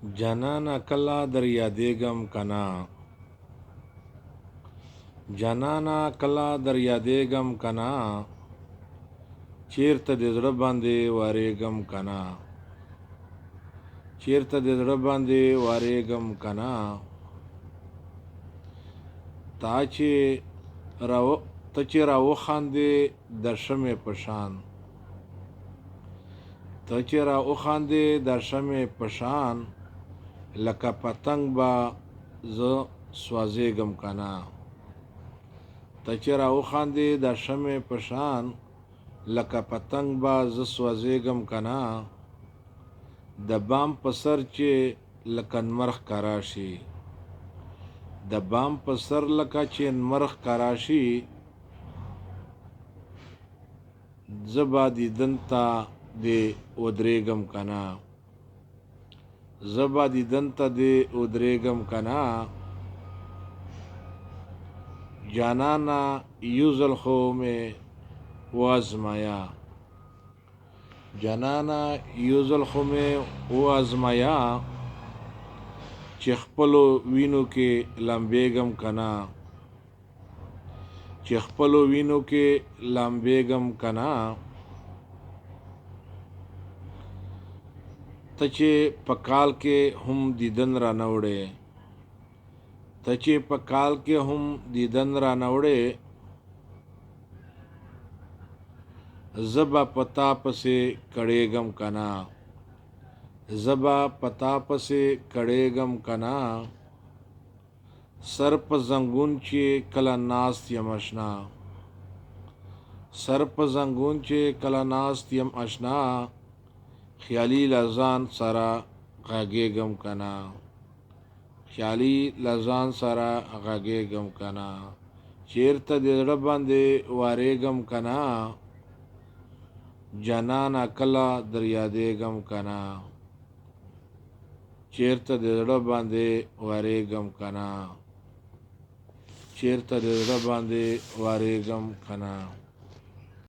जनाना कला दरिया देगम कना, जनाना कला दरिया देगम कना, चेरते दे ज़ړه باندې وارېګم کنا، چیرته دې زړه باندې وارېګم کنا، ته چې راوخاندې د شمع په شان، ته چې راوخاندې د شمع په شان، لکه پتنګ به زه سوځېږم کنا، ته چې راوخاندې د شمع په شان، لکه پتنګ به زه سوځېږم کنا، د بام په سر چې لکه نمر ښکاره شي، د بام په سر لکه چې نمر ښکاره شي، زه به دیدن ته دې ودرېږم کنا، زه به دیدن ته دې ودرېږم کنا، جانانه یو ځل خو مې وازمایا، جانانه یو ځل خو مې وازمایا، چې خپلو وینو کې لمبېږم کنا، چې خپلو وینو کې لمبېږم کنا، ته چې په کال کې هم دیدن رانه وړې، ته چې په کال کې هم دیدن رانه وړې، زه به په تا پسې کړېږم کنا، زه به په تا پسې کړېږم کنا، سر په زنګون چې کله ناست یم اشنا، سر په زنګون چې کله ناست یم اشنا، خیالي له ځان سره غږېږم کنا، خیالي له ځان سره غږېږم کنا، چېرته دې زړه باندې وارېږم کنا، جانانه کله در یادېږم کنا، چېرته دې زړه باندې وارېږم کنا، چېرته دې زړه باندې وارېږم کنا.